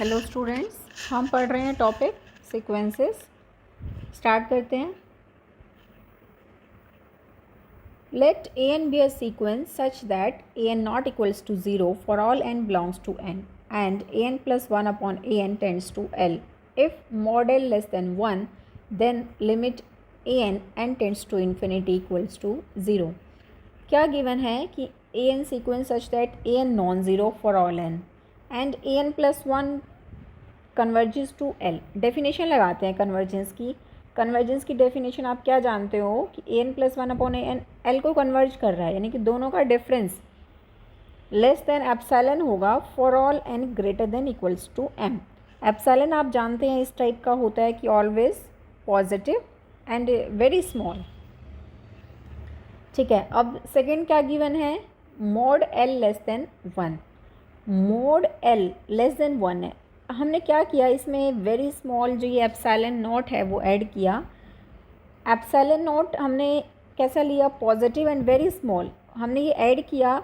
Hello students, हम पढ़ रहे हैं टॉपिक सीक्वेंसेस। स्टार्ट करते हैं। Let a n be a sequence such that a n not equals to 0 for all n belongs to n and a N plus 1 upon A n tends to l. If mod L less than 1 then limit A n tends to infinity equals to 0। क्या given है कि ए n sequence such that a n non zero for all n and a N plus 1 convergence to L. Definition लगाते हैं convergence की। Convergence की definition आप क्या जानते हो कि A N plus 1 upon A N L को कन्वर्ज कर रहा है, यानी कि दोनों का डिफरेंस लेस देन एप्सिलॉन होगा for all N greater than equals to M. Epsilon आप जानते हैं इस टाइप का होता है कि always positive and very small. ठीक है, अब सेकेंड क्या गिवन है, mod L less than 1। Mod L less than 1 है। हमने क्या किया, इसमें वेरी स्मॉल जो ये एप्सिलॉन नॉट है वो ऐड किया। एप्सिलॉन नॉट हमने कैसा लिया, पॉजिटिव एंड वेरी स्मॉल। हमने ये ऐड किया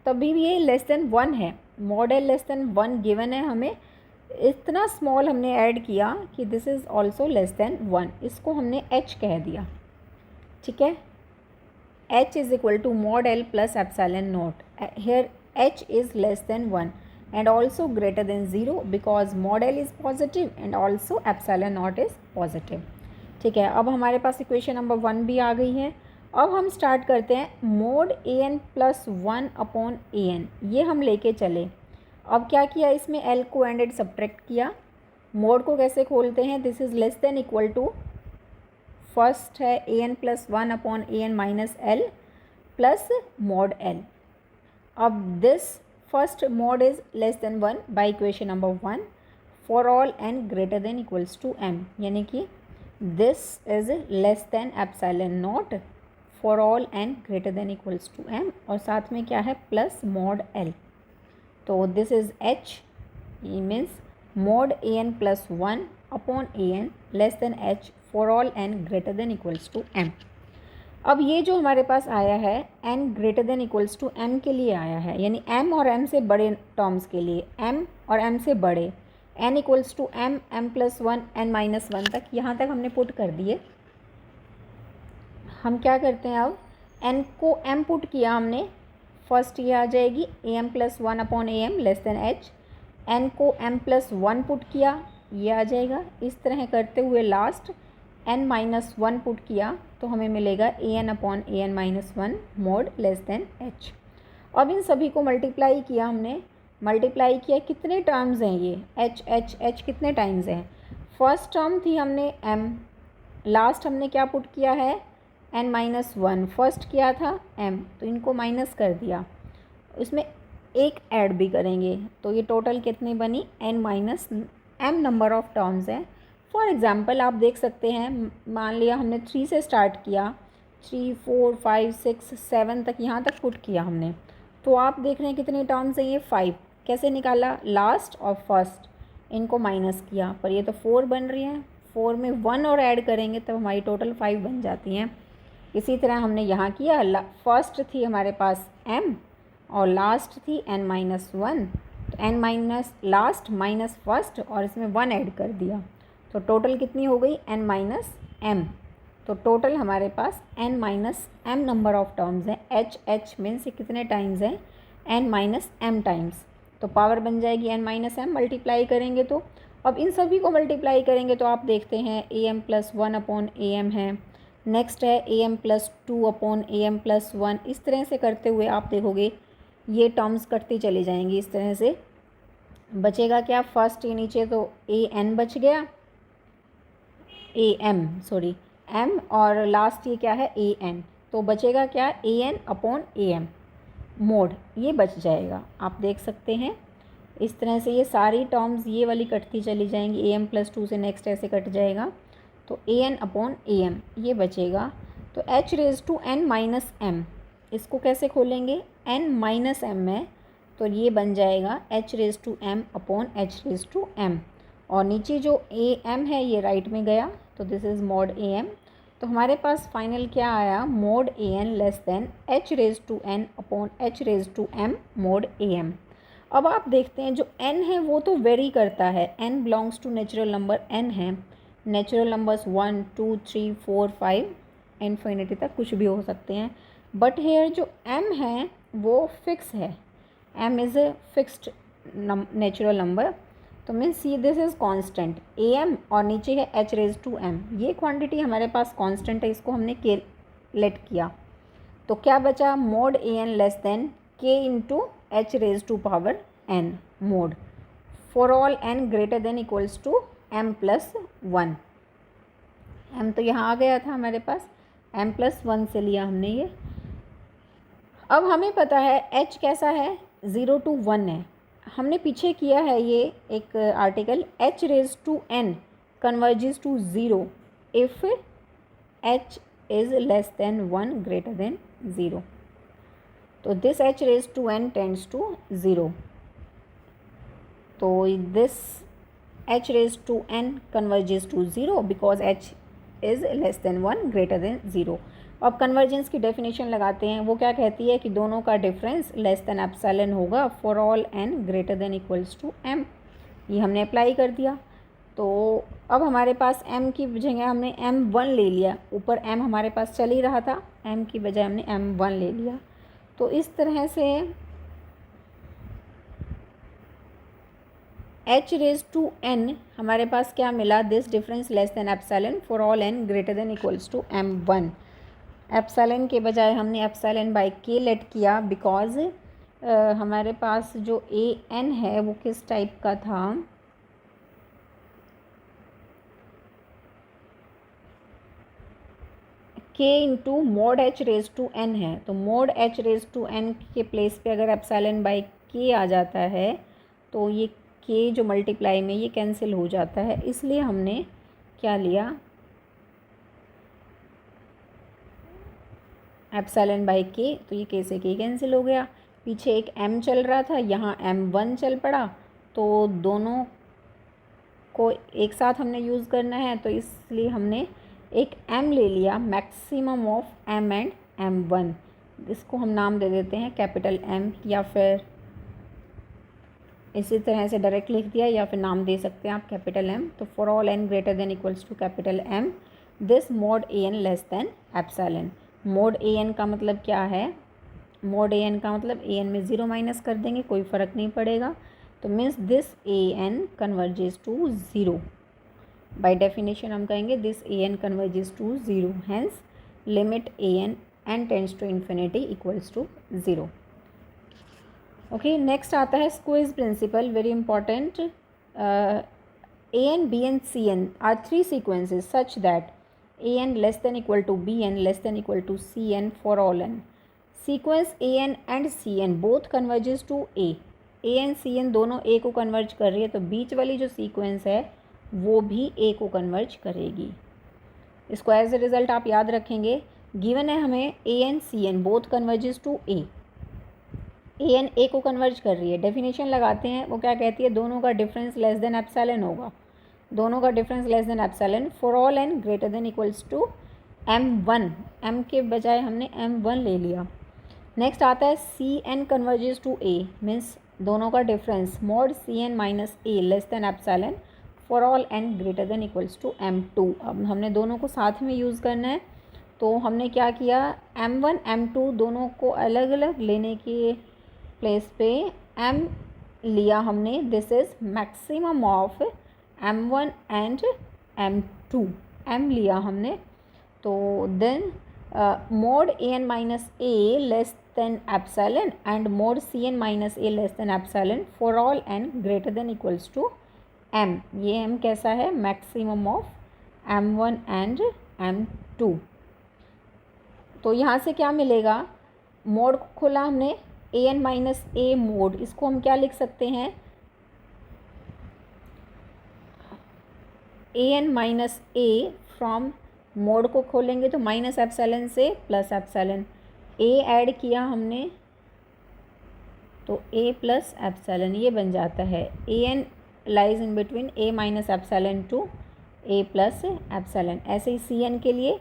तभी भी ये लेस देन 1 है। मॉडल लेस देन 1 गिवन है, हमें इतना स्मॉल हमने ऐड किया कि this is also less than 1। इसको हमने h कह दिया। ठीक है, h is equal to mod L plus epsilon not. Here h is less than 1 and also greater than 0 because mod L is positive and also epsilon naught is positive। ठीक है, अब हमारे पास इक्वेशन नंबर 1 भी आ गई है। अब हम start करते हैं। Mode A N plus 1 upon A N, ये हम लेके चले। अब क्या किया, इसमें L को एंडेड सब्ट्रैक्ट किया। मोड को कैसे खोलते हैं, this is less than equal to, first है a N plus 1 upon A N minus l plus mod l. अब this first mod is less than 1 by equation number 1 for all n greater than equals to m, यानी कि this is less than epsilon naught for all n greater than equals to m, और साथ में क्या है plus mod l। तो this is h means mod a n plus 1 upon a n less than h for all n greater than equals to m। अब ये जो हमारे पास आया है n greater than equals to m के लिए आया है, यानी m और m से बड़े टर्म्स के लिए, m और m से बड़े, n equals to m, m plus 1, n minus 1 तक, यहाँ तक हमने पुट कर दिए। हम क्या करते हैं, अब n को m पुट किया हमने, फर्स्ट ये आ जाएगी A M plus 1 upon A M less than h। n को m प्लस 1 पुट किया, ये आ जाएगा। इस तरह करते हुए लास्ट n माइनस 1 पुट किया तो हमें मिलेगा a N upon A N minus 1 mod less than h। अब इन सभी को मल्टीप्लाई किया हमने। मल्टीप्लाई किया, कितने टर्म्स हैं ये, h कितने टाइम्स हैं। फर्स्ट टर्म थी हमने m, लास्ट हमने क्या पुट किया है n माइनस 1, फर्स्ट किया था m, तो इनको माइनस कर दिया। इसमें एक ऐड भी करेंगे तो ये टोटल कितनी बनी, n minus m number of terms हैं। फॉर एग्ज़ाम्पल आप देख सकते हैं, मान लिया हमने 3 से स्टार्ट किया, 3, 4, 5, 6, 7 तक, यहाँ तक पुट किया हमने, तो आप देख रहे हैं कितने टर्म्स हैं ये 5। कैसे निकाला, लास्ट और फर्स्ट इनको माइनस किया, पर ये तो 4 बन रही हैं। 4 में 1 और ऐड करेंगे तब हमारी टोटल 5 बन जाती हैं। इसी तरह हमने यहाँ किया, फर्स्ट थी हमारे पास m और लास्ट थी n माइनस 1, तो n minus last minus first और इसमें 1 ऐड कर दिया, तो टोटल कितनी हो गई n माइनस m। तो टोटल हमारे पास n minus m number of terms हैं। h मीन्स कितने टाइम्स हैं, n माइनस m टाइम्स, तो पावर बन जाएगी n माइनस m। मल्टीप्लाई करेंगे तो, अब इन सभी को मल्टीप्लाई करेंगे तो आप देखते हैं A M plus 1 upon A M है, नेक्स्ट है A M plus 2 upon A M plus 1। इस तरह से करते हुए आप देखोगे ये टर्म्स कटती चली जाएंगी। इस तरह से बचेगा क्या, फर्स्ट ये नीचे तो ए एन बच गया, ए एम सॉरी एम, और लास्ट ये क्या है ए एन, तो बचेगा क्या, a N upon A m mod, ये बच जाएगा। आप देख सकते हैं इस तरह से ये सारी टर्म्स ये वाली कटती चली जाएंगी, ए एम प्लस 2 से नेक्स्ट ऐसे कट जाएगा, तो A N upon A M ये बचेगा। तो H raise to N minus M, इसको कैसे खोलेंगे, एन माइनस एम है तो ये बन जाएगा H raise to M upon H raise to M, और नीचे जो ए एम है ये राइट में गया, तो this is mod A M. तो हमारे पास फाइनल क्या आया, mod A N less than H raise to N upon H raise to M mod A M. अब आप देखते हैं जो n है वो तो वेरी करता है, n belongs to natural number n है, नेचुरल नंबर्स 1 2 3 4 5 इन्फिनिटी तक कुछ भी हो सकते हैं, बट हेयर जो m है वो फिक्स है, m is a fixed natural number, तो means see this is constant am और नीचे है h रेज टू m, ये क्वांटिटी हमारे पास कांस्टेंट है, इसको हमने कैलकुलेट किया, तो क्या बचा mod an less than k into h raise to power n mod for all n greater than equals to m plus 1, m तो यहाँ आ गया था हमारे पास, m प्लस 1 से लिया हमने ये। अब हमें पता है h कैसा है 0 to 1 है, हमने पीछे किया है ये एक article h raise to n converges to 0 if h is less than 1 greater than 0, तो this h raise to n tends to 0, तो this h raise to n converges to 0 because h is less than 1 greater than 0। अब convergence की definition लगाते हैं, वो क्या कहती है कि दोनों का डिफरेंस लेस देन एप्सिलॉन होगा for all n greater than equals to m, ये हमने अप्लाई कर दिया। तो अब हमारे पास m की जगह हमने m1 ले लिया, ऊपर m हमारे पास चल ही रहा था, m की बजाय हमने m1 ले लिया, तो इस तरह से h रेज टू n हमारे पास क्या मिला, this difference less than epsilon for all n greater than equals to m1। Epsilon के बजाय हमने एप्सिलॉन बाई k लेट किया बिकॉज हमारे पास जो an है वो किस टाइप का था, k into mod h raise to n है, तो mod h raise to n के प्लेस पे अगर एप्सिलॉन बाई k आ जाता है तो ये k जो मल्टीप्लाई में ये कैंसिल हो जाता है, इसलिए हमने क्या लिया एप्सिलॉन बाई k, तो ये k से k कैंसिल हो गया, पीछे एक m चल रहा था यहाँ m1 चल पड़ा, तो दोनों को एक साथ हमने यूज़ करना है, तो इसलिए हमने एक m ले लिया maximum of m and m1, इसको हम नाम दे देते हैं कैपिटल M, या फिर इसी तरह से डायरेक्ट लिख दिया या फिर नाम दे सकते हैं आप कैपिटल M। तो for all n greater than equals to capital M this mod an less than epsilon. Mod an का मतलब क्या है, मोड an का मतलब an में 0 माइनस कर देंगे, कोई फ़र्क नहीं पड़ेगा, तो means this an converges to 0, by definition हम कहेंगे this an converges to 0, hence limit an n tends to infinity equals to 0। Okay, next आता है squeeze principle, very important. an bn cn are 3 sequences such that an less than equal to bn less than equal to cn for all n। Sequence an and cn both converges to a, an cn दोनों a को converge कर रही है, तो बीच वाली जो sequence है वो भी a को कन्वर्ज करेगी। इसको एज ए रिज़ल्ट आप याद रखेंगे, गिवन है हमें an cn both converges to a, an a को कन्वर्ज कर रही है, डेफिनेशन लगाते हैं, वो क्या कहती है दोनों का डिफरेंस लेस देन एप्सिलॉन होगा, दोनों का difference less than epsilon for all n greater than equals to m1, m के बजाय हमने m1 ले लिया। नेक्स्ट आता है cn converges to a, means दोनों का difference mod cn minus a less than epsilon for all n greater than equals to m2। अब हमने दोनों को साथ में यूज़ करना है, तो हमने क्या किया m1 m2 दोनों को अलग अलग लेने के प्लेस पे m लिया हमने, this is maximum of m1 and m2, m लिया हमने, तो then mod an minus a less than epsilon and mod cn minus a less than epsilon for all n greater than equals to m। ये m कैसा है maximum of m1 and m2। तो यहाँ से क्या मिलेगा, मोड खोला हमने an माइनस a मोड, इसको हम क्या लिख सकते हैं an minus a from mode को खोलेंगे तो माइनस एप्सिलॉन से प्लस एप्सिलॉन, a ऐड किया हमने तो a प्लस एप्सिलॉन ये बन जाता है, an lies in between a minus epsilon to a plus epsilon. ऐसे ही cn के लिए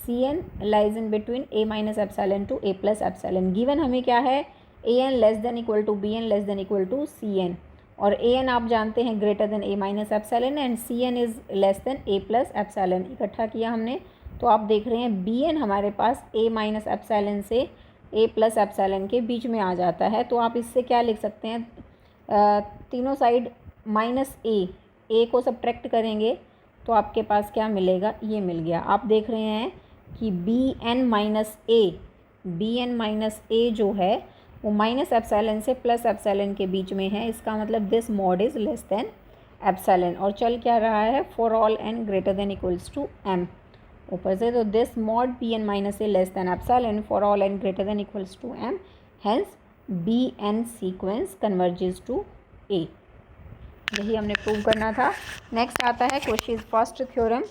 cn lies in between a minus epsilon to a plus epsilon. Given हमें क्या है a N less than equal to B N less than equal to C n, और a n आप जानते हैं greater than a minus epsilon and c n is less than A plus epsilon. इकट्ठा किया हमने, तो आप देख रहे हैं बी एन हमारे पास ए माइनस एप्सिलॉन से ए प्लस एप्सिलॉन के बीच में आ जाता है। तो आप इससे क्या लिख सकते हैं, तीनों साइड माइनस ए को सब्ट्रैक्ट करेंगे तो आपके पास क्या मिलेगा, ये मिल गया। आप देख रहे हैं कि बी एन माइनस ए जो है वो माइनस एप्सिलॉन से प्लस एप्सिलॉन के बीच में है। इसका मतलब this mod is less than epsilon, और चल क्या रहा है, for all N greater than equals to m ऊपर से। तो this mod b n minus a less than epsilon for all N greater than equals to m, hence b n sequence converges to a. यही हमने prove करना था। Next आता है question first theorem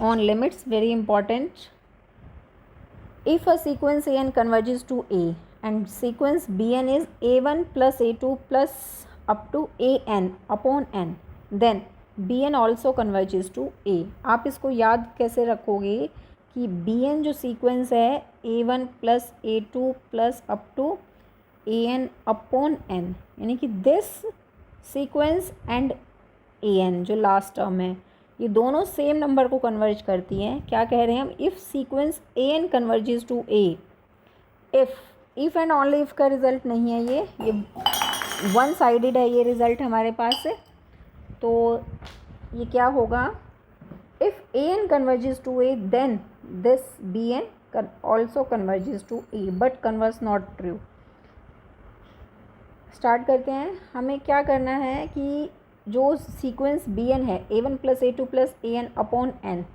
on limits, very important. If a sequence A N converges to A and sequence bn is a1 plus a2 plus up to an upon n, then bn also converges to a। आप इसको याद कैसे रखोगे कि bn जो sequence है a1 plus a2 plus up to an upon n, यानी कि दिस सीक्वेंस एंड an जो लास्ट टर्म है ये दोनों सेम नंबर को कन्वर्ज करती हैं। क्या कह रहे हैं हम, if sequence an converges to a, if and only if का रिज़ल्ट नहीं है, ये वन साइडेड है ये रिज़ल्ट हमारे पास से। तो ये क्या होगा, if A N converges to A then this B N also converges to A but converse not true. Start करते हैं। हमें क्या करना है कि जो सीक्वेंस बी एन है ए one plus A to plus A N upon N,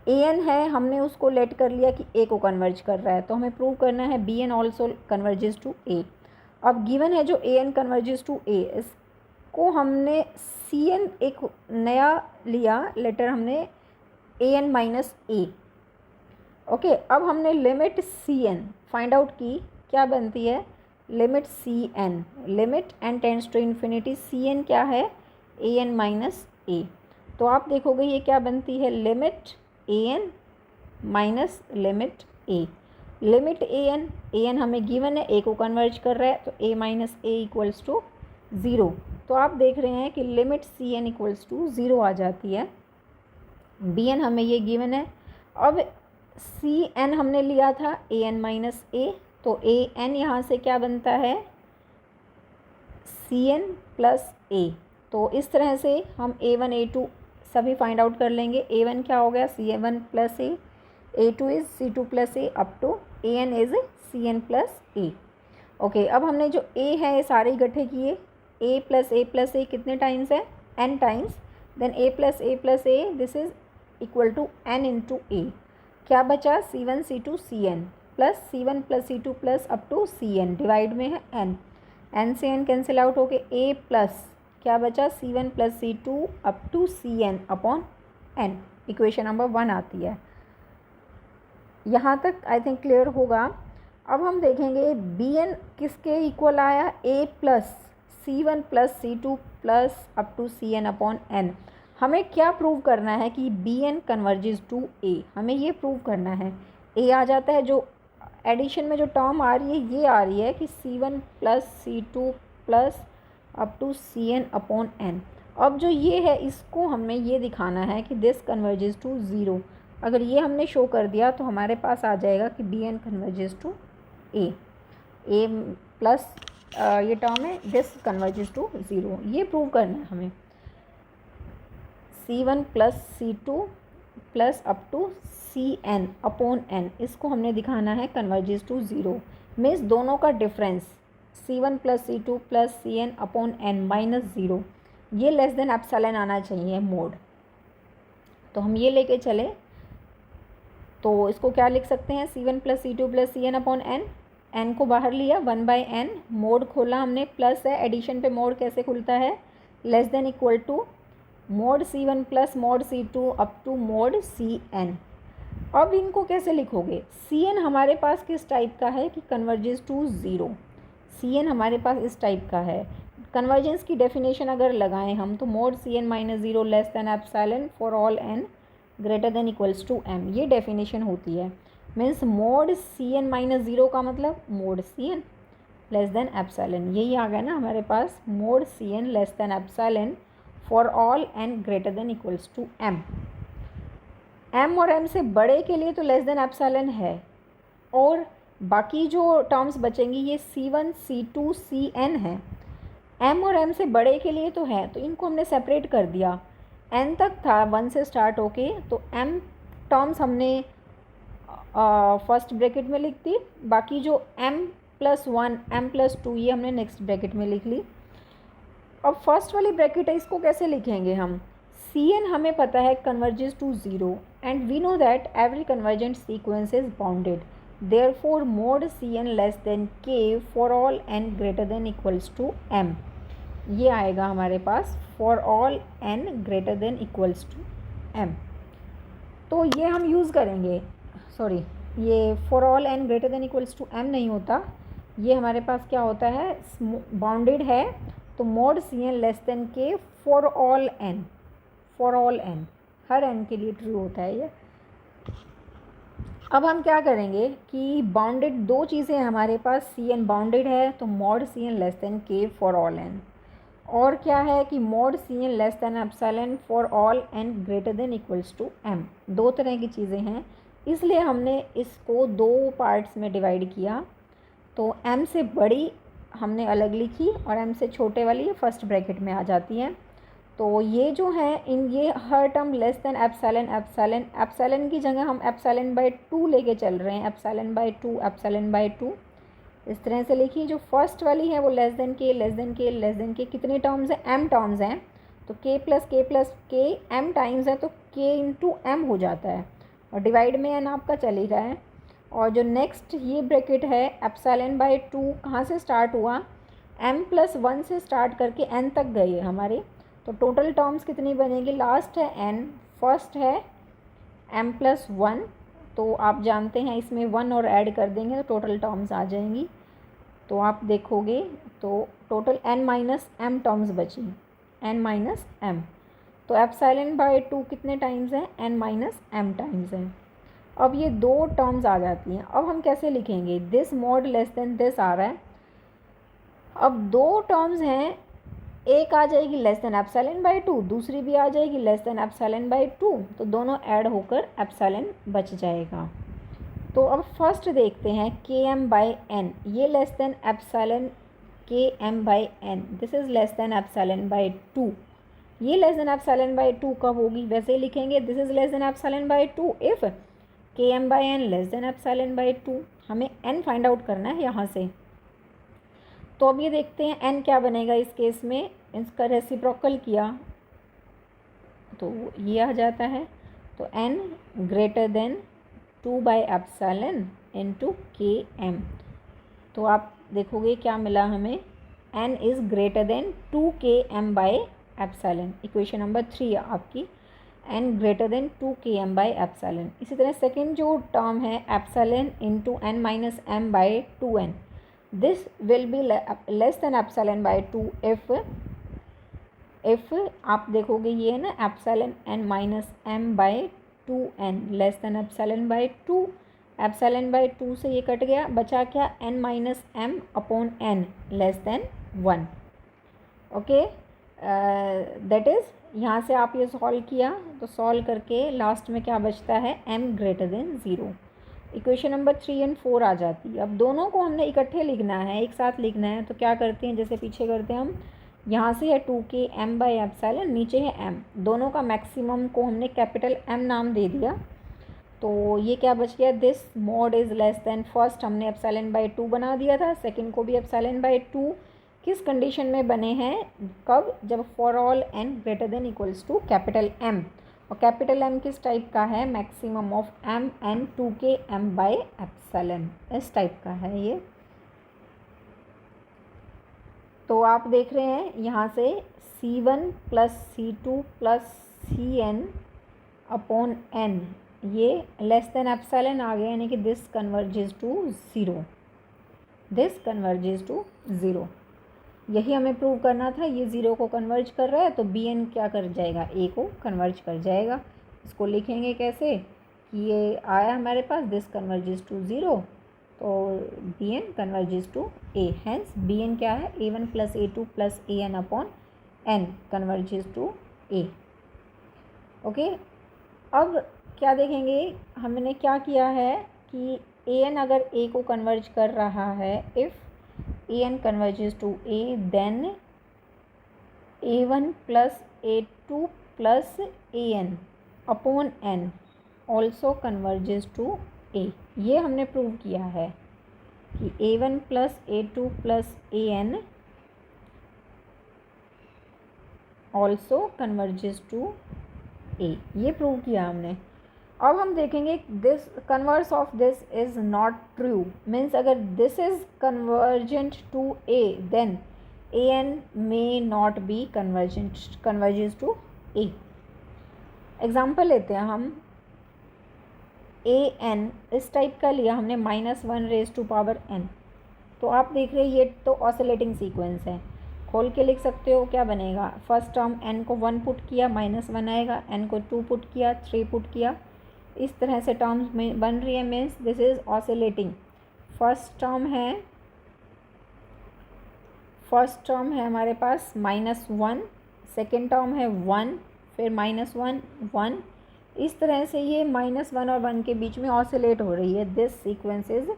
A n है हमने उसको लेट कर लिया कि ए को कन्वर्ज कर रहा है, तो हमें प्रूव करना है b N also converges to a. अब गिवन है जो a N converges to a, इसको हमने सी एन एक नया लिया लेटर, हमने a N minus a. Okay, अब हमने लिमिट सी एन फाइंड आउट की, क्या बनती है, limit C n, limit n tends to infinity, c n क्या है, ए एन माइनस ए। तो आप देखोगे ये क्या बनती है, limit A N minus limit A. Limit A N हमें गिवन है, ए को कन्वर्ज कर रहा है, तो A minus A equals to zero. तो आप देख रहे हैं कि limit C N equals to zero आ जाती है। बी एन हमें ये गिवन है। अब सी एन हमने लिया था ए एन माइनस ए, तो ए एन यहाँ से क्या बनता है, सी एन प्लस ए। तो इस तरह से हम ए वन ए टू सभी फाइंड आउट कर लेंगे। ए वन क्या हो गया, C one plus A two is C two plus A up to A N is C N plus A. Okay, अब हमने जो ए है ये सारे इकट्ठे किए, ए प्लस ए कितने टाइम्स है, N times, then A plus A this is equal to N into A. क्या बचा, C one C two C N plus C one plus C two plus up to C N, divide में है N, N से N cancel out हो गए, A plus क्या बचा, C one plus C two up to C N upon N. Equation number 1 आती है। यहाँ तक आई थिंक क्लियर होगा। अब हम देखेंगे बी एन किसके इक्वल आया, A plus C one plus C two plus up to C N upon N. हमें क्या प्रूव करना है कि B N converges to A, हमें ये प्रूव करना है। ए आ जाता है, जो एडिशन में जो टर्म आ रही है ये आ रही है कि C one plus C two plus up to C N upon N. अब जो ये है इसको हमें ये दिखाना है कि दिस कन्वर्जेस टू ज़ीरो। अगर ये हमने शो कर दिया तो हमारे पास आ जाएगा कि B N converges to A plus ये टर्म है, दिस कन्वर्जेस टू ज़ीरो। ये प्रूव करना है हमें। C one plus C two plus up to C N upon N, इसको हमने दिखाना है कन्वर्जेस टू ज़ीरो। मीन्स दोनों का difference C one plus C two plus C N upon N minus zero, ये लेस देन एप्सिलॉन आना चाहिए mode. तो हम ये लेके चले तो इसको क्या लिख सकते हैं, C one plus C two plus C N upon N, N को बाहर लिया, 1/n, मोड खोला हमने, प्लस है, एडिशन पे मोड कैसे खुलता है, less than equal to mod C one plus mod C two up to mod C N. अब इनको कैसे लिखोगे, सी एन हमारे पास किस टाइप का है कि converges to zero, C N हमारे पास इस टाइप का है। कन्वर्जेंस की डेफिनेशन अगर लगाएं हम तो mod C N minus zero less than epsilon for all N greater than equals to M, ये डेफिनेशन होती है। Means mod C N minus zero का मतलब mod C N, less than epsilon. यही आ गया ना हमारे पास, mod C N less than epsilon for all N greater than equals to M. M और एम से बड़े के लिए तो लेस देन एप्सिलॉन है, और बाकी जो टर्म्स बचेंगी ये C1 C2 Cn है। एम और एम से बड़े के लिए तो है, तो इनको हमने सेपरेट कर दिया। एन तक था 1 से स्टार्ट होके, तो एम टर्म्स हमने फर्स्ट ब्रैकेट में लिख दी, बाकी जो m+1 m+2 ये हमने नेक्स्ट ब्रैकेट में लिख ली। अब फर्स्ट वाली ब्रैकेट है, इसको कैसे लिखेंगे हम? Cn हमें पता है converges to 0 and we know that every convergent sequence is bounded, therefore mod Cn less than k for all n greater than equals to m। ये आएगा हमारे पास for all n greater than equals to m। तो ये हम use करेंगे, sorry ये for all n greater than equals to m नहीं होता, ये हमारे पास क्या होता है, बाउंडेड है तो mod Cn less than k for all n, for all n, her n के लिए ट्रू होता है ये। अब हम क्या करेंगे कि बाउंडेड दो चीज़ें हमारे पास, Cn बाउंडेड है तो mod Cn less than k for all n, और क्या है कि mod Cn less than epsilon for all n greater than equals to m। दो तरह की चीज़ें हैं, इसलिए हमने इसको दो पार्ट्स में डिवाइड किया। तो m से बड़ी हमने अलग लिखी और m से छोटे वाली ये फर्स्ट ब्रैकेट में आ जाती हैं। तो ये जो है ये हर term less than epsilon, epsilon epsilon की जगह हम एप्सिलॉन बाय 2 लेके चल रहे हैं, एप्सिलॉन बाय 2, एप्सिलॉन बाय 2 इस तरह से लिखिए। जो फर्स्ट वाली है वो लेस देन के, लेस देन के, लेस देन के, कितने टर्म्स हैं, m टर्म्स हैं, तो k plus k m times है तो k इंटू m हो जाता है, और डिवाइड में n आपका चल ही रहा है। और जो नेक्स्ट ये ब्रैकेट है एप्सिलॉन बाय 2 कहाँ से स्टार्ट हुआ, m+1 से स्टार्ट करके n तक गई है हमारे, तो टोटल टर्म्स कितनी बनेगी, लास्ट है n, फर्स्ट है m+1, तो आप जानते हैं इसमें 1 और ऐड कर देंगे तो टोटल टर्म्स आ जाएंगी। तो आप देखोगे तो टोटल n-m टर्म्स बची, n-m। तो एप्सिलॉन बाय 2 कितने टाइम्स हैं, n-m टाइम्स हैं। अब ये दो टर्म्स आ जाती हैं, अब हम कैसे लिखेंगे, this mod less than this आ रहा है। अब दो टर्म्स हैं, एक आ जाएगी लेस देन एप्सिलॉन बाय 2, दूसरी भी आ जाएगी लेस देन एप्सिलॉन बाय 2, तो दोनों ऐड होकर एप्सिलॉन बच जाएगा। तो अब फर्स्ट देखते हैं km बाय n, ये less than epsilon km by n, this is less than epsilon by 2। ये लेस देन एप्सिलॉन बाय 2 कब होगी, वैसे ही लिखेंगे, this is less than epsilon by 2 if km by n less than epsilon by 2। हमें n find out करना है यहाँ से। तो अब ये देखते हैं n क्या बनेगा इस केस में, इसका रेसिप्रोकल किया तो ये आ जाता है, तो n greater then 2 by epsilon into km। तो आप देखोगे क्या मिला हमें, n is greater than 2km by epsilon, equation number 3 है आपकी, n greater then 2km by epsilon. इसी तरह सेकेंड जो टर्म है epsilon into n-m by 2n, this will be less than epsilon by 2 if आप देखोगे ये है ना epsilon n-m by 2n less than epsilon by 2, epsilon by 2 से ये कट गया, बचा क्या, n-m upon n less than 1। Okay, that is यहाँ से आप ये सॉल्व किया, तो सॉल्व करके लास्ट में क्या बचता है, m greater than 0। Equation number 3 और 4 आ जाती है। अब दोनों को हमने इकट्ठे लिखना है, एक साथ लिखना है, तो क्या करते हैं, जैसे पीछे करते हैं हम, यहाँ से है 2km बाई एप्सिलॉन, नीचे है m, दोनों का मैक्सिमम को हमने कैपिटल M नाम दे दिया। तो ये क्या बच गया, this mode is less then, first हमने एप्सिलॉन बाई 2 बना दिया था, सेकंड को भी एप्सिलॉन बाई 2, किस कंडीशन में बने हैं, कब, जब for all n greater than equals to capital M, और कैपिटल M किस टाइप का है, maximum of m n 2km by epsilon, इस टाइप का है ये। तो आप देख रहे हैं यहाँ से C1 plus C2 plus Cn upon n, ये लेस देन एप्सिलॉन आ गया, यानी कि this converges to 0, this converges to 0। यही हमें प्रूव करना था, ये 0 को कन्वर्ज कर रहा है तो bn क्या कर जाएगा, a को कन्वर्ज कर जाएगा। इसको लिखेंगे कैसे कि ये आया हमारे पास दिस कन्वर्जेस टू 0, तो B N converges to A, hence B N क्या है, A1 + A2 + AN upon N converges to A. Okay, अब क्या देखेंगे, हमने क्या किया है कि AN अगर A को कन्वर्ज कर रहा है, if AN converges to A then A1 + A2 + AN upon N also converges to A. ये हमने प्रूव किया है कि A1 + A2 + AN also converges to A, ये प्रूव किया हमने। अब हम देखेंगे this converse of this is not true, means अगर this is convergent to A then AN may not be convergence to A. Example लेते हैं हम, AN इस टाइप का लिया हमने -1⁻n, तो आप देख रहे हैं ये तो ऑसिलेटिंग सीक्वेंस है। खोल के लिख सकते हो, क्या बनेगा, फर्स्ट टर्म n को 1 पुट किया -1 आएगा, n को 2 पुट किया 3 पुट किया, इस तरह से टर्म्स में बन रही है, means this is oscillating. First term है हमारे पास -1, सेकेंड टर्म है 1, फिर -1 1, इस तरह से ये -1 और 1 के बीच में ऑसिलेट हो रही है। This sequence is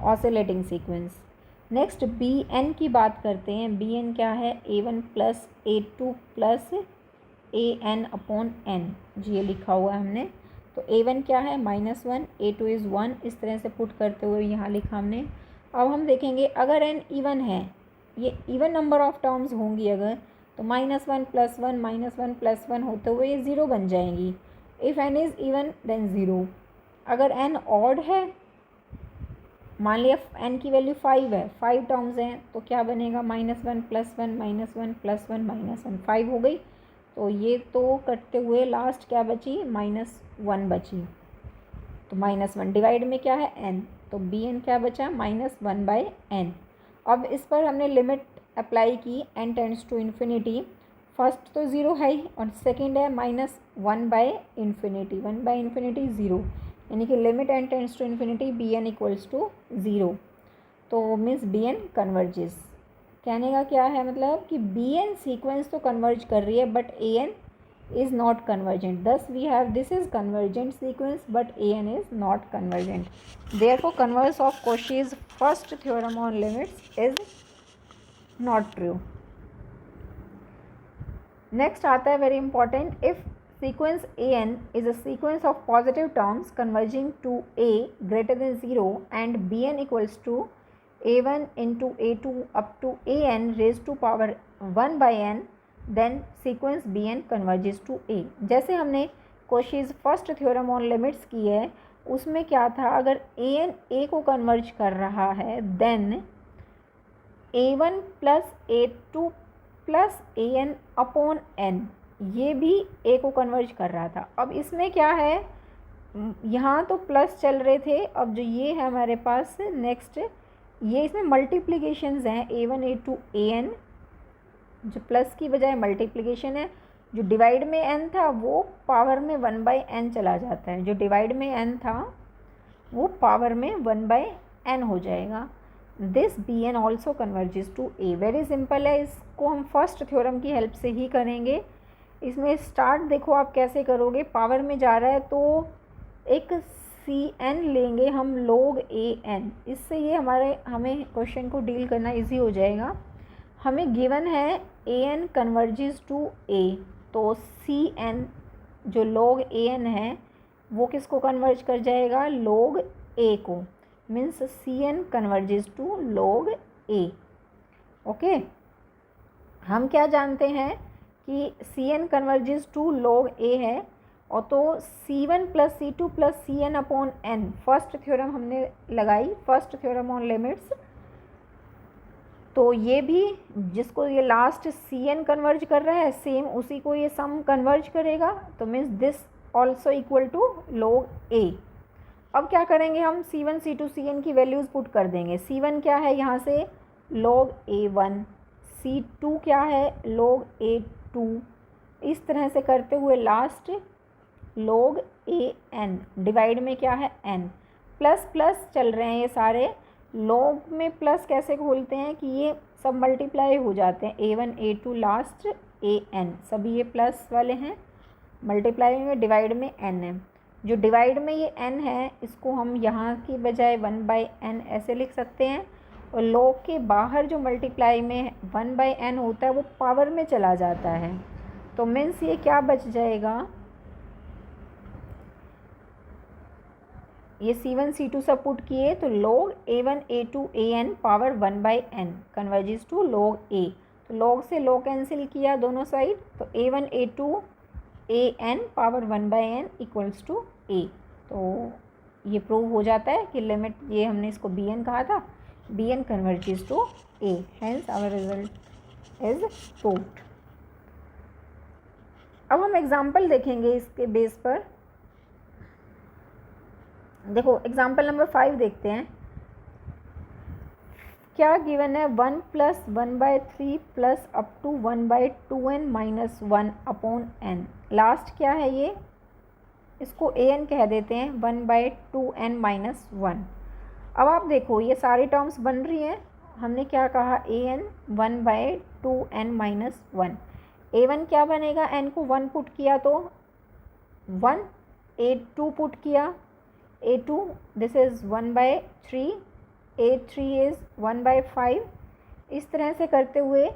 oscillating sequence. Next BN की बात करते हैं। BN क्या है, A1 + A2 + AN upon n, जी ये लिखा हुआ है हमने। तो A1 क्या है -1, A2 इज़ 1, इस तरह से पुट करते हुए यहाँ लिखा हमने। अब हम देखेंगे अगर n इवन है, ये इवन नंबर ऑफ टर्म्स होंगी अगर, तो -1 + 1 -1 + 1 होते हुए ये 0 बन जाएंगी। If n is even then 0। अगर n ऑड है, मान लिया n की वैल्यू 5 है, 5 टर्म्स हैं, तो क्या बनेगा, -1 + 1 -1 + 1 -1 5 हो गई। तो ये तो कटते हुए लास्ट क्या बची, -1 बची, तो -1 डिवाइड में क्या है n, तो BN क्या बचा, -1/n। अब इस पर हमने लिमिट अप्लाई की, n tends to infinity. First तो 0 है ही, और सेकेंड है -1/∞, 1/∞ 0, यानी कि limit n tends to infinity BN = 0, तो मीन्स BN कन्वर्जेस। कहने का क्या है मतलब कि BN सीक्वेंस तो कन्वर्ज कर रही है but AN is not convergent, thus we have this is convergent sequence but AN is not convergent. Therefore converse of Cauchy's first theorem on limits is not true. Next आता है very important, if sequence AN is a sequence of positive terms converging to A greater than 0 and BN = A1 into A2 up to AN raised to power 1/n, then sequence BN converges to A। जैसे हमने Cauchy's first theorem on limits की है, उसमें क्या था, अगर AN A को converge कर रहा है then A1 + A2 + AN upon n, ये भी A को कन्वर्ज कर रहा था। अब इसमें क्या है, यहाँ तो प्लस चल रहे थे, अब जो ये है हमारे पास नेक्स्ट, ये इसमें मल्टीप्लिकेशंस हैं, A1 A2 AN, जो प्लस की बजाय मल्टीप्लिकेशन है। जो डिवाइड में n था वो पावर में 1/n चला जाता है, जो डिवाइड में n था वो पावर में 1/n हो जाएगा। This BN also converges to A। Very simple है, इसको हम फर्स्ट थ्योरम की हेल्प से ही करेंगे। इसमें स्टार्ट देखो आप कैसे करोगे, पावर में जा रहा है तो एक CN लेंगे हम log AN, इससे ये हमें क्वेश्चन को डील करना इजी हो जाएगा। हमें गिवन है AN कन्वर्जेस टू A, तो CN जो log AN है वो किसको कन्वर्ज कर जाएगा, log A को, means CN converges to log A। Okay, हम क्या जानते हैं कि CN converges to log A है, और तो C1 + C2 + CN upon n first theorem हमने लगाई, फर्स्ट थ्योरम ऑन लिमिट्स। तो ये भी जिसको ये लास्ट CN कन्वर्ज कर रहा है सेम उसी को ये सम कन्वर्ज करेगा, तो means this also equal to log A। अब क्या करेंगे हम, C1 C2 CN की वैल्यूज़ पुट कर देंगे। C1 क्या है यहाँ से log A1, C2 क्या है log A2, इस तरह से करते हुए लास्ट log AN, डिवाइड में क्या है n, प्लस प्लस चल रहे हैं ये सारे, लॉग में प्लस कैसे खोलते हैं कि ये सब मल्टीप्लाई हो जाते हैं, A1 A2 लास्ट AN सभी ये प्लस वाले हैं, मल्टीप्लाई में डिवाइड में n है। जो डिवाइड में ये n है इसको हम यहाँ की बजाय 1/n ऐसे लिख सकते हैं, और लॉग के बाहर जो मल्टीप्लाई में 1/n होता है वो पावर में चला जाता है। तो मीन्स ये क्या बच जाएगा, ये C1 C2 सब पुट किए तो log A1 A2 AN power 1/n converges to log A। तो log से log कैंसिल किया दोनों साइड, तो A1 A2 AN power 1/n equals to A। तो ये प्रूव हो जाता है कि लिमिट, ये हमने इसको BN कहा था, BN converges to A, hence our result is proved. अब हम एग्जाम्पल देखेंगे इसके बेस पर। देखो एग्जाम्पल नंबर 5 देखते हैं, क्या गिवन है 1 plus 1/3 plus up to 1/2n minus 1 upon n। Last क्या है ये, इसको an कह देते हैं, 1/2n माइनस 1। अब आप देखो ये सारी टर्म्स बन रही हैं, हमने क्या कहा an 1/2n माइनस 1। a1 क्या बनेगा, n को 1 पुट किया तो 1, a2 पुट किया a2 this is 1/3, a3 is 1/5। इस तरह से करते हुए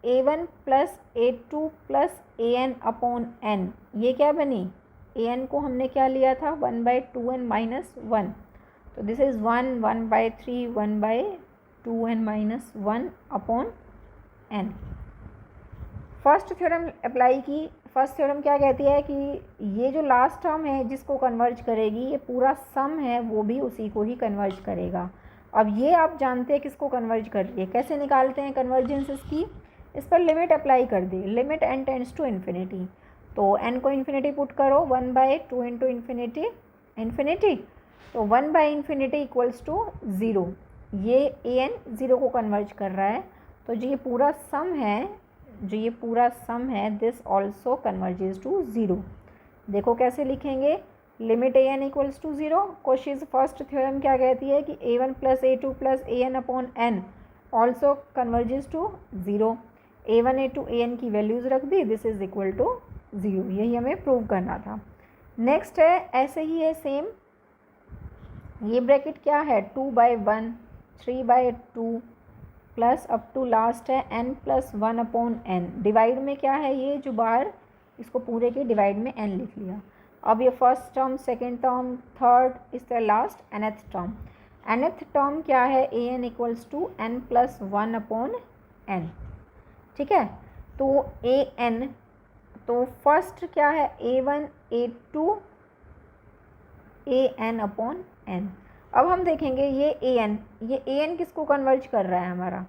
a1 plus a2 plus an upon n, ये क्या बनी, an को हमने क्या लिया था 1/2n माइनस 1, तो this is 1, 1/3, 1/2n minus 1 upon n। First theorem apply की। फर्स्ट थ्योरम क्या कहती है कि ये जो लास्ट टर्म है जिसको कन्वर्ज करेगी, ये पूरा सम है वो भी उसी को ही कन्वर्ज करेगा। अब ये आप जानते हैं किसको कन्वर्ज कर रही है, कैसे निकालते हैं कन्वर्जेंस इसकी, इस पर लिमिट अप्लाई कर दी, limit n tends to infinity. तो n को इन्फिनिटी पुट करो, 1/2 इंटू इन्फिनिटी इन्फिनिटी, तो 1/∞ इक्वल्स टू 0। ये an 0 को कन्वर्ज कर रहा है, तो जो ये पूरा सम है, जो ये पूरा सम है, दिस ऑल्सो कन्वर्जेस टू 0। देखो कैसे लिखेंगे, लिमिट an इक्वल्स टू 0। कोशिश फर्स्ट थ्योरम क्या कहती है कि a1 plus a2 plus an upon n also converges to 0। a1 a2 an की वैल्यूज़ रख दी, दिस इज इक्वल टू 0। यही हमें प्रूव करना था। नेक्स्ट है ऐसे ही है सेम, ये ब्रैकेट क्या है 2/1, 3/2 प्लस अप टू लास्ट है n plus 1 upon n। Divide में क्या है, ये जो बाहर इसको पूरे के डिवाइड में n लिख लिया। अब ये first term, second term, third, इस तरह last nth term. nth term क्या है, an equals to n plus 1 upon n। ठीक है, तो an, तो फर्स्ट क्या है a1 a2 an upon n। अब हम देखेंगे ये an किसको कन्वर्ज कर रहा है, हमारा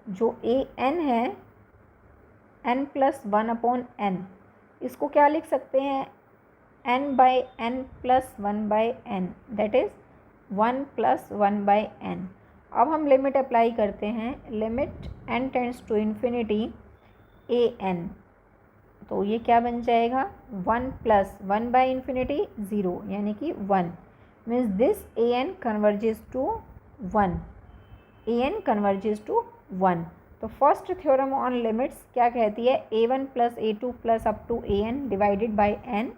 जो an है n प्लस 1 अपॉन n, इसको क्या लिख सकते हैं n/n plus 1/n, that is 1 plus 1/n। अब हम लिमिट अप्लाई करते हैं, limit n tends to infinity an, तो ये क्या बन जाएगा 1 प्लस 1/∞ 0, यानी कि 1। Means this an converges to 1, an converges to 1। तो फर्स्ट थ्योरम ऑन लिमिट्स क्या कहती है, a1 plus a2 plus up to an divided by n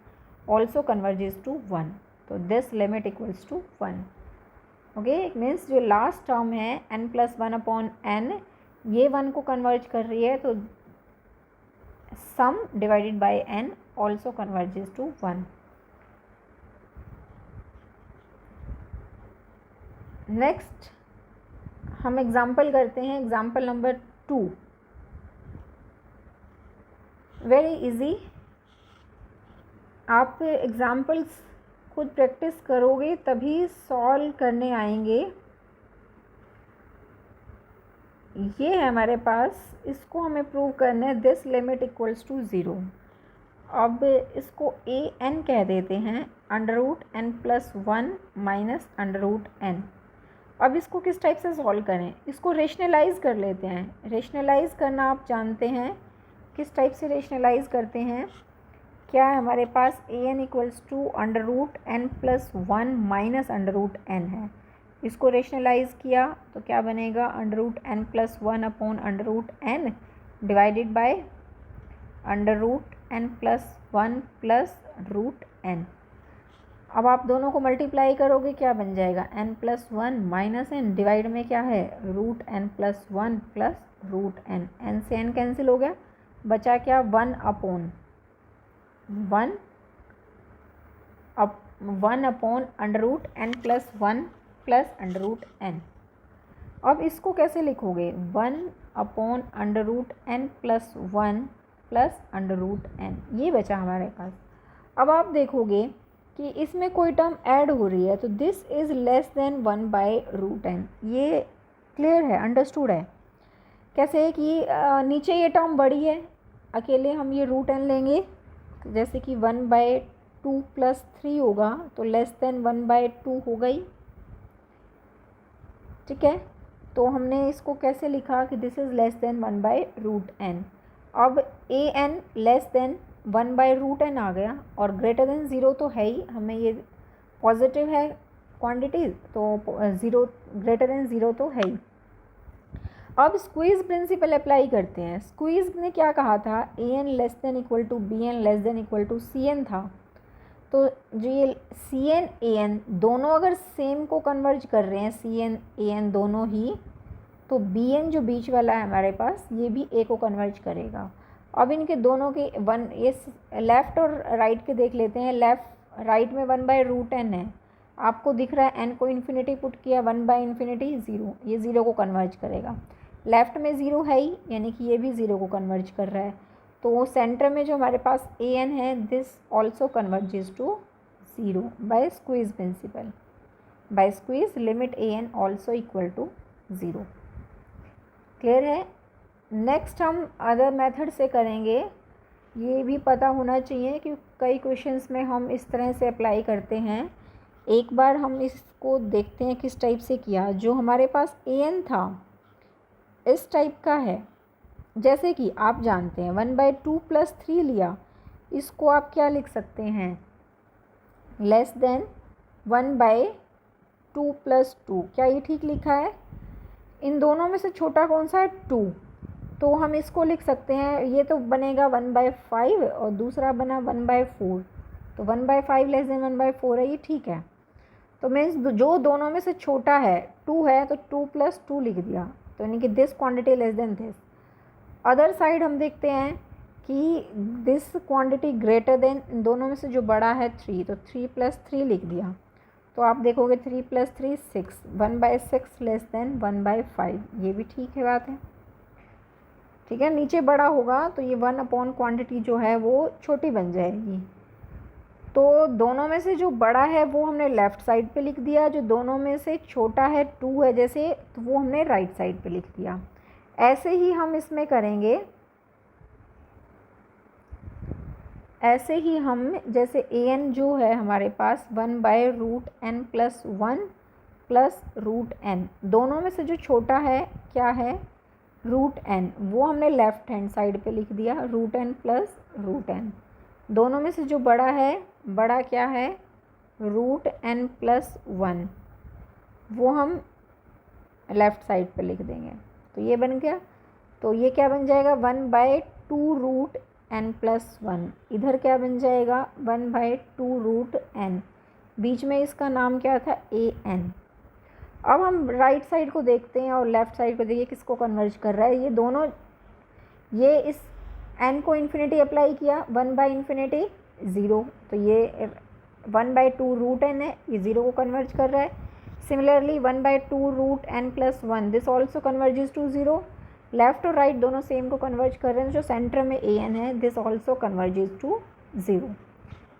also converges to 1। तो this limit equals to 1। Okay, means जो last term है n plus 1 upon n, ये 1 को converge कर रही है, तो sum divided by n also converges to 1। Next हम एग्जाम्पल करते हैं, एग्जाम्पल नंबर 2। वेरी इजी, आप एग्जाम्पल्स खुद प्रैक्टिस करोगे तभी सॉल्व करने आएंगे। ये है हमारे पास, इसको हमें प्रूव करना है, दिस लिमिट इक्वल्स टू 0। अब इसको an कह देते हैं, √n प्लस 1 माइनस √n। अब इसको किस टाइप से सॉल्व करें, इसको रेशनलाइज कर लेते हैं। रेशनलाइज करना आप जानते हैं, किस टाइप से रेशनलाइज करते हैं, क्या है हमारे पास an equals to √n plus 1 minus √n है। इसको रेशनलाइज किया तो क्या बनेगा, under root N plus one upon under root n divided by under root N plus one plus root N. अब आप दोनों को मल्टीप्लाई करोगे क्या बन जाएगा, n plus one minus n divide में क्या है root N plus one plus root n. N से एन कैंसिल हो गया, बचा क्या one upon under root N plus one plus under root N. अब इसको कैसे लिखोगे, one upon under root N plus one plus under root n, ये बचा हमारे पास। अब आप देखोगे कि इसमें कोई टर्म ऐड हो रही है तो this is less than one by root n, ये क्लियर है, अंडरस्टूड है। कैसे है कि नीचे ये टर्म बड़ी है, अकेले हम ये रूट एन लेंगे, जैसे कि one by two plus three होगा तो less than one by to हो गई, ठीक है। तो हमने इसको कैसे लिखा कि this is less than one by root N. अब A N less than one by root N आ गया और ग्रेटर देन ज़ीरो तो है ही, हमें ये पॉजिटिव है क्वांटिटी तो ज़ीरो ग्रेटर देन ज़ीरो तो है ही। अब स्क्वीज़ प्रिंसिपल अप्लाई करते हैं। स्क्वीज़ ने क्या कहा था, A N less than equal to B N less than equal to C N था। तो जो ये सी एन ए एन दोनों अगर सेम को कन्वर्ज कर रहे हैं, सी एन ए एन दोनों ही, तो बी एन जो बीच वाला है हमारे पास ये भी ए को कन्वर्ज करेगा। अब इनके दोनों के वन, ये लेफ़्ट और राइट के देख लेते हैं। राइट में वन बाय रूट एन है, आपको दिख रहा है एन को इन्फिनिटी पुट किया, वन बाय इन्फिनिटी ज़ीरो, ये ज़ीरो को कन्वर्ज करेगा। लेफ़्ट में ज़ीरो है ही, यानी कि ये भी ज़ीरो को कन्वर्ज कर रहा है। तो सेंटर में जो हमारे पास ए एन है this also converges to zero by squeeze principle. By squeeze limit A n also equal to zero. Clear है। नेक्स्ट हम अदर मेथड से करेंगे। ये भी पता होना चाहिए कि कई क्वेश्चंस में हम इस तरह से अप्लाई करते हैं। एक बार हम इसको देखते हैं किस टाइप से किया। जो हमारे पास ए एन था इस टाइप का है, जैसे कि आप जानते हैं one by two plus three लिया, इसको आप क्या लिख सकते हैं, less than one by two plus two. क्या ये ठीक लिखा है? इन दोनों में से छोटा कौन सा है, टू, तो हम इसको लिख सकते हैं, ये तो बनेगा वन बाय फाइव और दूसरा बना वन बाय फोर, तो one by five less than one by four है, ये ठीक है। तो मीन्स जो दोनों में से छोटा है टू है तो टू प्लस टू लिख दिया, तो यानी कि this quantity less than this. Other side हम देखते हैं कि दिस क्वांटिटी ग्रेटर देन, इन दोनों में से जो बड़ा है थ्री, तो थ्री प्लस थ्री लिख दिया। तो आप देखोगे three plus three six, one by six less than one by five, ये भी ठीक है, बात है, ठीक है। नीचे बड़ा होगा तो ये वन अपॉन क्वांटिटी जो है वो छोटी बन जाएगी। तो दोनों में से जो बड़ा है वो हमने लेफ़्ट साइड पे लिख दिया, जो दोनों में से छोटा है टू है जैसे, तो वो हमने राइट साइड पे लिख दिया। ऐसे ही हम इसमें करेंगे, ऐसे ही हम जैसे ए एन जो है हमारे पास one by root N plus one plus root N, दोनों में से जो छोटा है क्या है, रूट एन, वो हमने लेफ़्ट हैंड साइड पे लिख दिया, root N plus root N. दोनों में से जो बड़ा है, बड़ा क्या है, रूट एन प्लस वन, वो हम लेफ़्ट साइड पे लिख देंगे, तो ये बन गया। तो ये क्या बन जाएगा, one by two root N plus one, इधर क्या बन जाएगा, one by two root N, बीच में इसका नाम क्या था, ए एन। अब हम राइट साइड को देखते हैं और लेफ़्ट साइड को देखिए किसको कन्वर्ज कर रहा है। ये दोनों, ये इस एन को इन्फिनिटी अप्लाई किया, वन बाय इन्फिनिटी ज़ीरो, तो ये one by two root n है, ये ज़ीरो को कन्वर्ज कर रहा है। Similarly one by two root N plus one, this also converges to zero. Left और राइट दोनों सेम को कन्वर्ज कर रहे हैं, जो सेंटर में ए एन है this also converges to zero.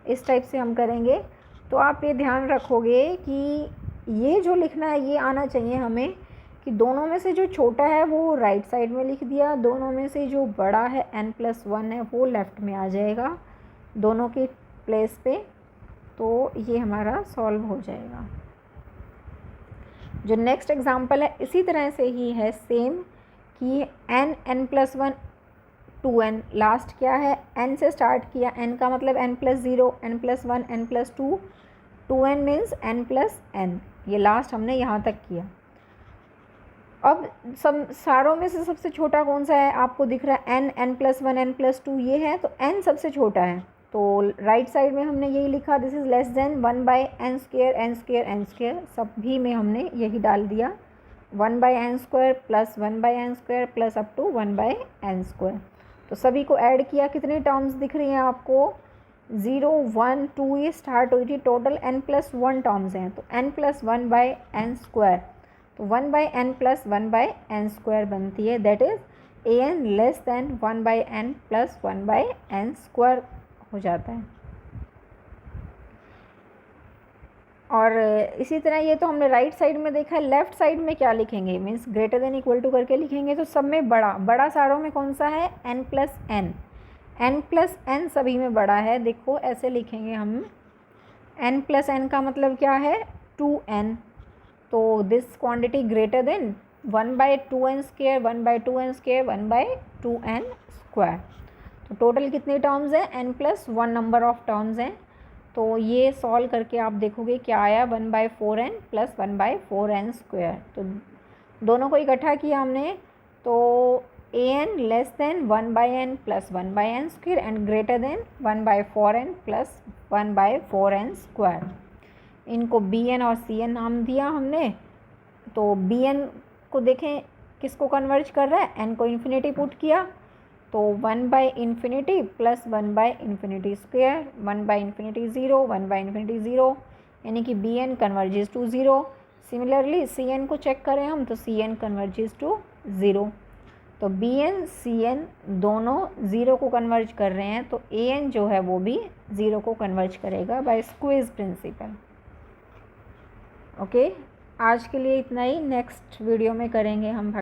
इस टाइप से हम करेंगे। तो आप ये ध्यान रखोगे कि ये जो लिखना है ये आना चाहिए हमें कि दोनों में से जो छोटा है वो राइट साइड में लिख दिया, दोनों में से जो बड़ा है एन प्लस वन है वो लेफ़्ट में आ जाएगा दोनों के प्लेस पे, तो ये हमारा सॉल्व हो जाएगा। जो नेक्स्ट एग्जांपल है इसी तरह से ही है सेम, कि n, n plus one, two n, last क्या है, एन से स्टार्ट किया, एन का मतलब n plus zero, n plus one, n plus two, 2n means n plus n, ये लास्ट हमने यहाँ तक किया। अब सब सारों में से सबसे छोटा कौन सा है, आपको दिख रहा है n, n plus 1, n plus 2 ये है, तो n सबसे छोटा है, तो राइट साइड में हमने यही लिखा, this is less than 1 by n square, n square, n square, सभी में हमने यही डाल दिया 1 by n square plus 1 by n square plus up to 1 by n square. तो सभी को ऐड किया, कितनी टर्म्स दिख रही हैं आपको, 0, 1, 2 ये स्टार्ट हुई थी, टोटल n प्लस 1 टर्म्स हैं, तो n plus 1 by n square, तो 1 by n plus 1 by n square बनती है, that is a N less than 1 by n plus 1 by n square हो जाता है। और इसी तरह ये तो हमने राइट साइड में देखा है, लेफ़्ट साइड में क्या लिखेंगे, means greater than equal to करके लिखेंगे, तो सब में बड़ा सारों में कौन सा है, n plus n, n plus n सभी में बड़ा है, देखो ऐसे लिखेंगे हम, n प्लस n का मतलब क्या है 2n, तो this quantity greater than 1 by 2n square, 1 by 2n square, 1 by 2n square. तो टोटल कितने टर्म्स हैं, n plus 1 number of terms हैं, तो ये सॉल्व करके आप देखोगे क्या आया, 1 by 4n plus 1 by 4n square. तो दोनों को इकट्ठा किया हमने, तो an less than 1 by n plus 1 by n square and greater than 1 by 4n plus 1 by 4n square. इनको bn और cn नाम दिया हमने, तो bn को देखें किसको कन्वर्ज कर रहा है, n को इन्फिनिटी पुट किया, तो 1 by infinity plus 1 by infinity square, 1 by infinity 0, 1 by infinity 0, यानी कि bn converges to 0। Similarly cn को चेक करें हम, तो cn कन्वर्जेस टू 0, तो bn cn दोनों 0 को कन्वर्ज कर रहे हैं, तो an जो है वो भी 0 को कन्वर्ज करेगा बाय स्क्वीज प्रिंसिपल। ओके, आज के लिए इतना ही, नेक्स्ट वीडियो में करेंगे हम भाई।